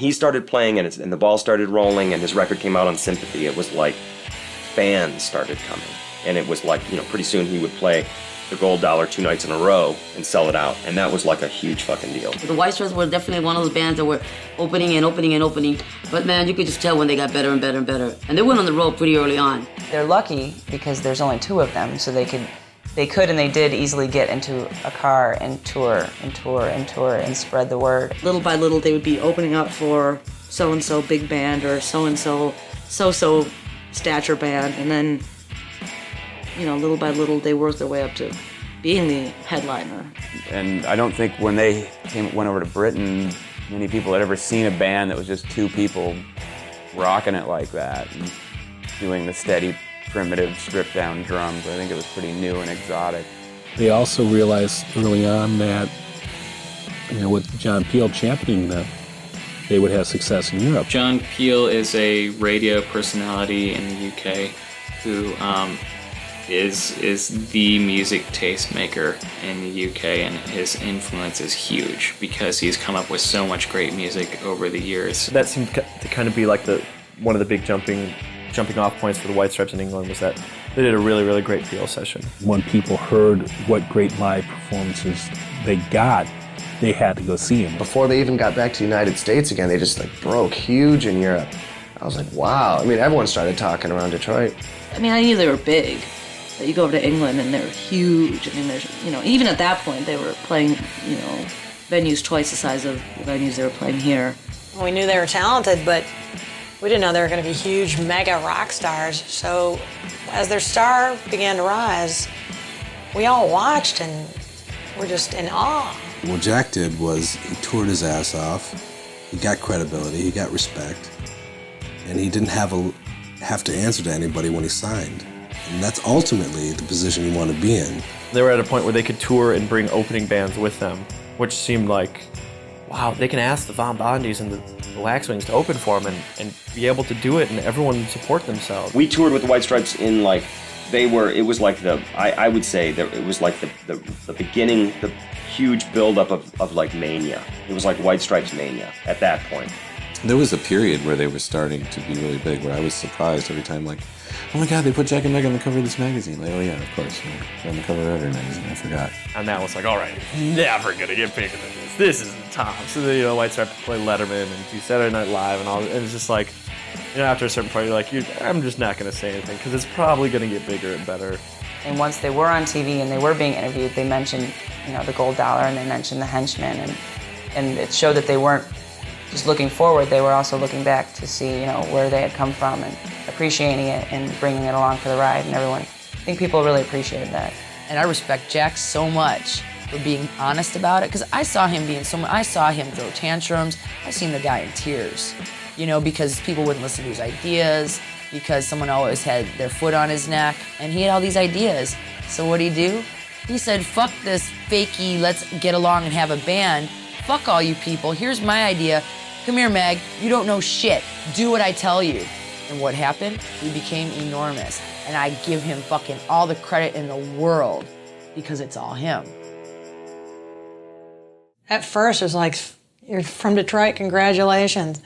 He started playing and the ball started rolling and his record came out on Sympathy. It was like fans started coming. And it was like, pretty soon he would play the Gold Dollar 2 nights in a row and sell it out. And that was like a huge fucking deal. The White Stripes were definitely one of those bands that were opening and opening and opening. But man, you could just tell when they got better and better and better. And they went on the road pretty early on. They're lucky because there's only 2 of them, so they could and they did easily get into a car and tour and tour and tour and spread the word. Little by little, they would be opening up for so-and-so big band or so-and-so so-so stature band, and then, little by little, they worked their way up to being the headliner. And I don't think when they went over to Britain, many people had ever seen a band that was just 2 people rocking it like that and doing the steady, primitive, stripped-down drums. I think it was pretty new and exotic. They also realized early on that, with John Peel championing them, they would have success in Europe. John Peel is a radio personality in the UK who is the music tastemaker in the UK, and his influence is huge because he's come up with so much great music over the years. That seemed to kind of be like one of the big jumping off points for the White Stripes in England, was that they did a really, really great Peel session. When people heard what great live performances they got, they had to go see them. Before they even got back to the United States again, they just broke huge in Europe. I was like, wow. I mean, everyone started talking around Detroit. I mean, I knew they were big. But you go over to England and they're huge. I mean, there's, even at that point, they were playing, venues twice the size of the venues they were playing here. We knew they were talented, but we didn't know they were going to be huge mega rock stars. So as their star began to rise, we all watched and were just in awe. What Jack did was he toured his ass off, he got credibility, he got respect, and he didn't have to answer to anybody when he signed. And that's ultimately the position you want to be in. They were at a point where they could tour and bring opening bands with them, which seemed like, wow, they can ask the Von Bondis and the Waxwings to open for them and be able to do it, and everyone would support themselves. We toured with the White Stripes in it was like I would say that it was like the beginning, the huge buildup of mania. It was like White Stripes mania at that point. There was a period where they were starting to be really big, where I was surprised every time, oh my God, they put Jack and Meg on the cover of this magazine. Oh yeah, of course, they're on the cover of every magazine, I forgot. And that was all right, never gonna get bigger than this. This is the top. So then, White Stripes play Letterman and do Saturday Night Live and all, and it's just after a certain point, you're I'm just not gonna say anything, because it's probably gonna get bigger and better. And once they were on TV and they were being interviewed, they mentioned, the Gold Dollar, and they mentioned the Henchmen, and it showed that they weren't just looking forward, they were also looking back to see, where they had come from and appreciating it and bringing it along for the ride, and I think people really appreciated that. And I respect Jack so much for being honest about it, because I saw him throw tantrums. I seen the guy in tears, because people wouldn't listen to his ideas, because someone always had their foot on his neck, and he had all these ideas. So what'd he do? He said, fuck this fakey, let's get along and have a band. Fuck all you people, here's my idea. Come here, Meg, you don't know shit. Do what I tell you. And what happened? He became enormous. And I give him fucking all the credit in the world, because it's all him. At first, it was like, you're from Detroit, congratulations.